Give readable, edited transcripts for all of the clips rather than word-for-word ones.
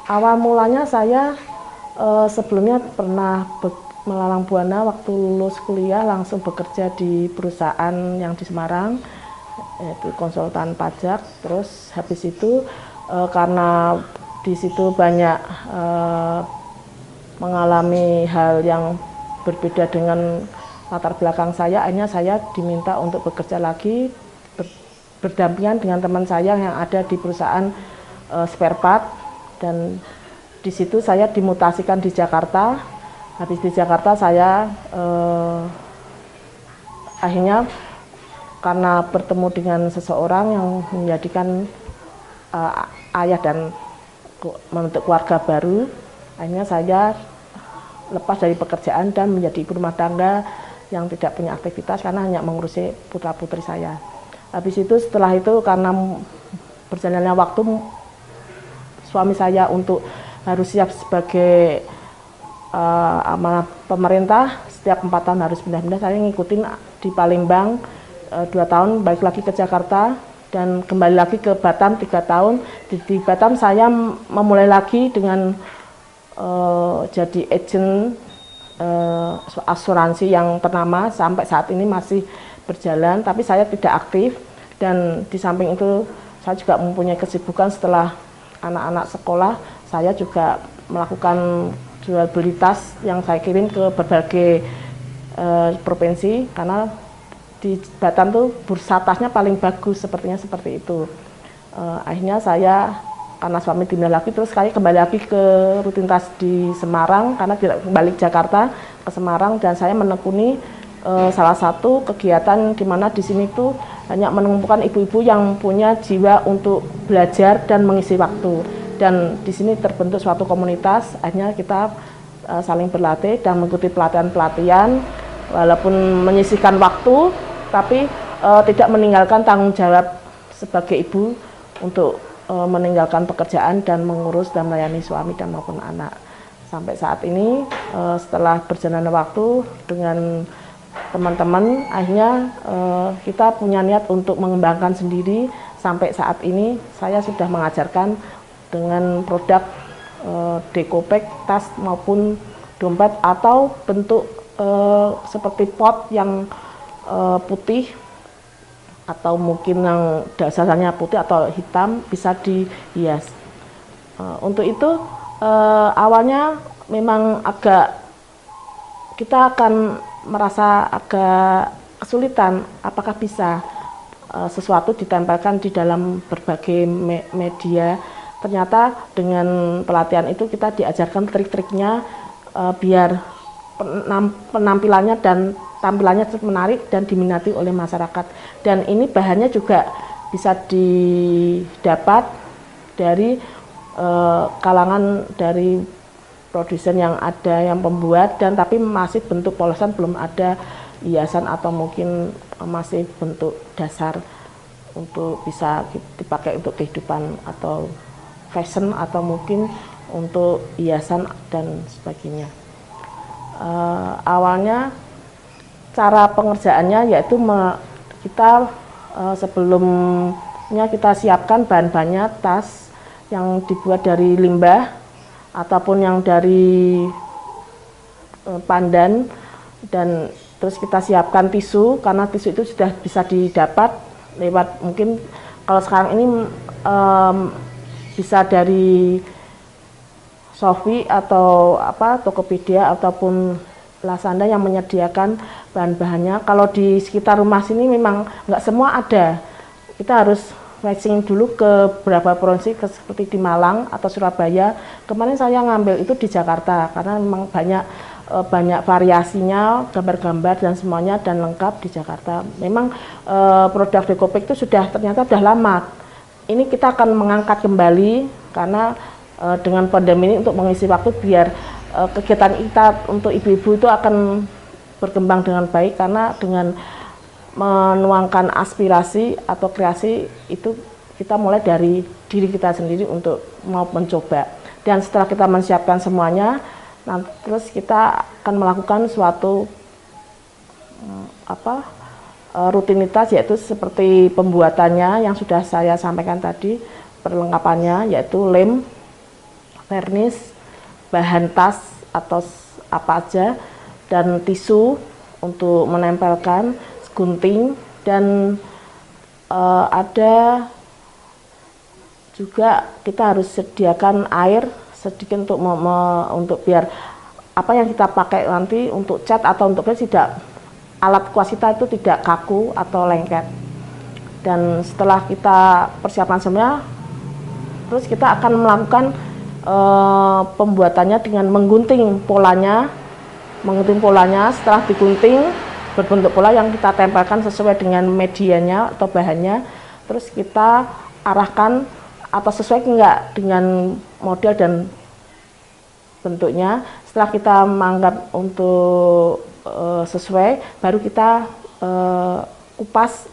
Awal mulanya saya sebelumnya pernah melalang buana waktu lulus kuliah langsung bekerja di perusahaan yang di Semarang, yaitu konsultan pajak. Terus habis itu karena di situ banyak mengalami hal yang berbeda dengan latar belakang saya, akhirnya saya diminta untuk bekerja lagi berdampingan dengan teman saya yang ada di perusahaan spare part, dan di situ saya dimutasikan di Jakarta. Habis di Jakarta saya akhirnya karena bertemu dengan seseorang yang menjadikan ayah dan membentuk keluarga baru, akhirnya saya lepas dari pekerjaan dan menjadi ibu rumah tangga yang tidak punya aktivitas karena hanya mengurusi putra-putri saya. Habis itu setelah itu karena berjalannya waktu suami saya untuk harus siap sebagai amanah pemerintah, setiap 4 tahun harus pindah-pindah, saya ngikutin di Palembang 2 tahun, balik lagi ke Jakarta dan kembali lagi ke Batam 3 tahun. Di Batam saya memulai lagi dengan jadi agent asuransi yang ternama, sampai saat ini masih berjalan, tapi saya tidak aktif. Dan di samping itu saya juga mempunyai kesibukan setelah anak-anak sekolah, saya juga melakukan jual beli tas yang saya kirim ke berbagai provinsi, karena di Batam tuh bursa tasnya paling bagus, sepertinya seperti itu. Akhirnya saya karena suami pindah lagi, terus saya kembali lagi ke rutinitas di Semarang karena tidak kembali ke Jakarta, ke Semarang, dan saya menekuni salah satu kegiatan di mana di sini tuh hanya mengumpulkan ibu-ibu yang punya jiwa untuk belajar dan mengisi waktu. Dan di sini terbentuk suatu komunitas, akhirnya kita saling berlatih dan mengikuti pelatihan-pelatihan, walaupun menyisihkan waktu, tapi tidak meninggalkan tanggung jawab sebagai ibu untuk meninggalkan pekerjaan dan mengurus dan melayani suami dan maupun anak. Sampai saat ini setelah berjalannya waktu dengan teman-teman, akhirnya kita punya niat untuk mengembangkan sendiri. Sampai saat ini saya sudah mengajarkan dengan produk dekopek, tas maupun dompet atau bentuk seperti pot yang putih atau mungkin yang dasarnya putih atau hitam, bisa dihias. Untuk itu awalnya memang kita akan merasa agak kesulitan apakah bisa sesuatu ditempelkan di dalam berbagai media. Ternyata dengan pelatihan itu kita diajarkan trik-triknya biar penampilannya dan tampilannya menarik dan diminati oleh masyarakat. Dan ini bahannya juga bisa didapat dari kalangan dari produsen yang ada, yang pembuat, dan tapi masih bentuk polosan, belum ada hiasan atau mungkin masih bentuk dasar untuk bisa dipakai untuk kehidupan atau fashion atau mungkin untuk hiasan dan sebagainya. Awalnya cara pengerjaannya yaitu kita sebelumnya kita siapkan bahan-bahannya, tas yang dibuat dari limbah ataupun yang dari pandan, dan terus kita siapkan tisu, karena tisu itu sudah bisa didapat lewat, mungkin kalau sekarang ini bisa dari Shopee atau Tokopedia ataupun Lazada yang menyediakan bahan-bahannya. Kalau di sekitar rumah sini memang nggak semua ada. Kita harus matching dulu ke beberapa provinsi seperti di Malang atau Surabaya. Kemarin saya ngambil itu di Jakarta karena memang banyak variasinya, gambar-gambar dan semuanya, dan lengkap di Jakarta. Memang produk dekopek itu ternyata sudah lama. Ini kita akan mengangkat kembali karena dengan pandemi ini untuk mengisi waktu biar kegiatan kita untuk ibu-ibu itu akan berkembang dengan baik, karena dengan menuangkan aspirasi atau kreasi itu kita mulai dari diri kita sendiri untuk mau mencoba. Dan setelah kita menyiapkan semuanya, terus kita akan melakukan suatu rutinitas, yaitu seperti pembuatannya yang sudah saya sampaikan tadi, perlengkapannya yaitu lem, vernis, bahan tas atau apa aja, dan tisu untuk menempelkan, gunting, dan ada juga kita harus sediakan air sedikit untuk biar apa yang kita pakai nanti untuk cat atau untuk tidak, alat kuas kita itu tidak kaku atau lengket. Dan setelah kita persiapan semua, terus kita akan melakukan pembuatannya dengan menggunting polanya. Setelah digunting berbentuk pola yang kita tempelkan sesuai dengan medianya atau bahannya, terus kita arahkan atau sesuai enggak dengan model dan bentuknya. Setelah kita menganggap untuk sesuai, baru kita kupas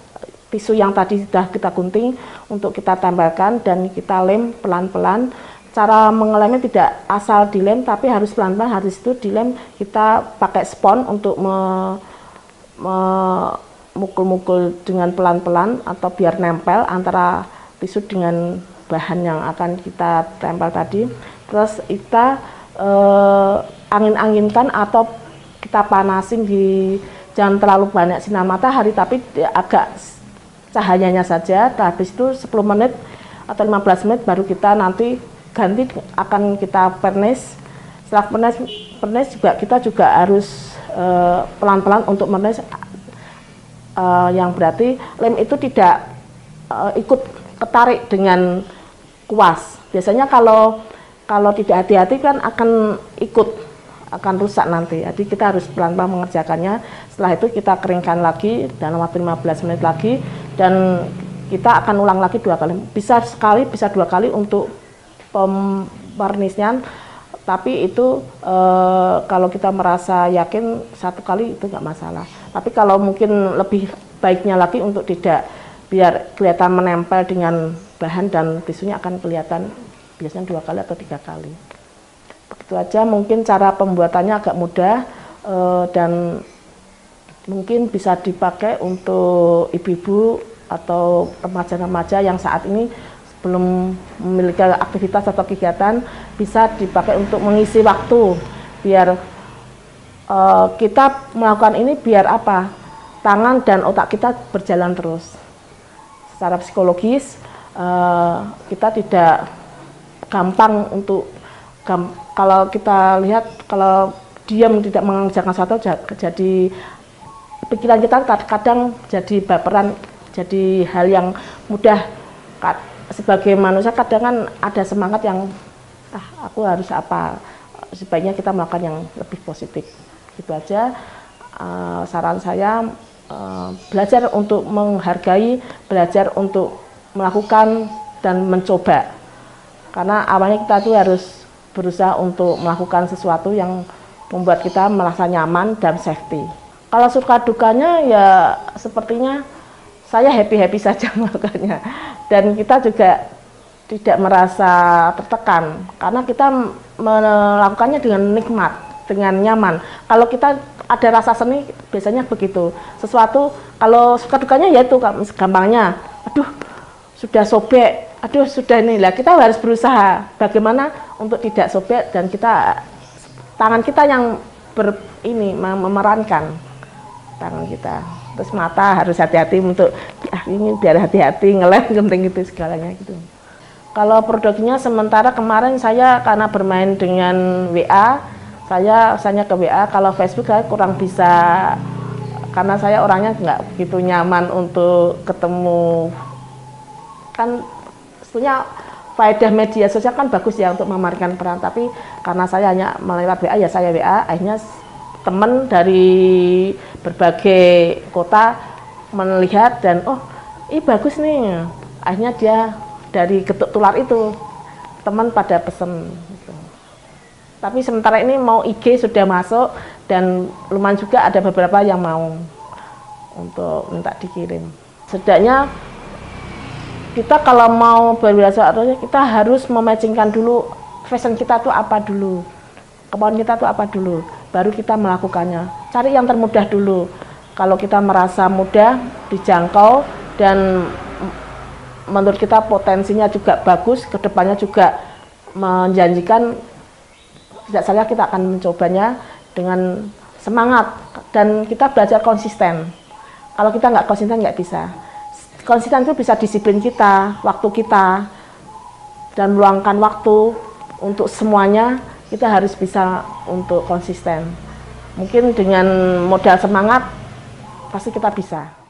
tisu yang tadi sudah kita gunting untuk kita tempelkan dan kita lem pelan-pelan. Cara mengelemnya tidak asal dilem, tapi harus pelan-pelan. Harus itu dilem, kita pakai spons untuk memukul-mukul dengan pelan-pelan atau biar nempel antara tisu dengan bahan yang akan kita tempel tadi. Terus kita angin-anginkan atau kita panasin jangan terlalu banyak sinar matahari, tapi agak cahayanya saja. Habis itu 10 menit atau 15 menit baru kita nanti ganti, akan kita vernis. Setelah vernis juga kita juga harus pelan-pelan untuk vernis, yang berarti lem itu tidak ikut ketarik dengan kuas. Biasanya kalau tidak hati-hati kan akan rusak nanti. Jadi kita harus pelan-pelan mengerjakannya. Setelah itu kita keringkan lagi dalam waktu 15 menit lagi, dan kita akan ulang lagi 2 kali. Bisa sekali, bisa 2 kali untuk pemvarnisnya, tapi itu kalau kita merasa yakin 1 kali itu nggak masalah. Tapi kalau mungkin lebih baiknya lagi untuk tidak, biar kelihatan menempel dengan bahan dan tisunya akan kelihatan biasanya 2 kali atau 3 kali. Begitu aja, mungkin cara pembuatannya agak mudah dan mungkin bisa dipakai untuk ibu-ibu atau remaja-remaja yang saat ini belum memiliki aktivitas atau kegiatan. Bisa dipakai untuk mengisi waktu, biar kita melakukan ini biar apa, tangan dan otak kita berjalan terus. Secara psikologis kita tidak gampang untuk kalau kita lihat, kalau diam tidak mengerjakan sesuatu, jadi pikiran kita kadang jadi baperan, jadi hal yang mudah. Sebagai manusia kadang kan ada semangat yang aku harus apa, sebaiknya kita melakukan yang lebih positif. Gitu aja saran saya, belajar untuk menghargai, belajar untuk melakukan dan mencoba. Karena awalnya kita tuh harus berusaha untuk melakukan sesuatu yang membuat kita merasa nyaman dan safety. Kalau suka dukanya ya sepertinya saya happy-happy saja melakukannya, dan kita juga tidak merasa tertekan karena kita melakukannya dengan nikmat, dengan nyaman. Kalau kita ada rasa seni biasanya begitu, sesuatu kalau suka dukanya ya itu gampangnya, aduh sudah sobek, aduh sudah ini lah, kita harus berusaha bagaimana untuk tidak sobek, dan kita tangan kita yang memerankan tangan kita. Terus mata harus hati-hati untuk ini biar hati-hati ngelem genting itu segalanya gitu. Kalau produknya sementara kemarin saya karena bermain dengan WA, saya ke WA. Kalau Facebook saya kurang bisa karena saya orangnya nggak begitu nyaman untuk ketemu. Kan sebetulnya faedah media sosial kan bagus ya untuk memamerkan peran, tapi karena saya hanya melewat WA, ya saya WA, akhirnya teman dari berbagai kota melihat dan ini bagus nih, akhirnya dia dari getuk tular itu teman pada pesen gitu. Tapi sementara ini mau IG sudah masuk dan lumayan juga ada beberapa yang mau untuk minta dikirim. Setidaknya kita kalau mau berwirausaha kita harus mematchingkan dulu fashion kita tuh apa dulu, kemauan kita tuh apa dulu, baru kita melakukannya. Cari yang termudah dulu. Kalau kita merasa mudah, dijangkau, dan menurut kita potensinya juga bagus, kedepannya juga menjanjikan tidak salah kita akan mencobanya dengan semangat dan kita belajar konsisten. Kalau kita nggak konsisten nggak bisa. Konsisten itu bisa disiplin kita, waktu kita, dan meluangkan waktu untuk semuanya. Kita harus bisa untuk konsisten. Mungkin dengan modal semangat pasti kita bisa.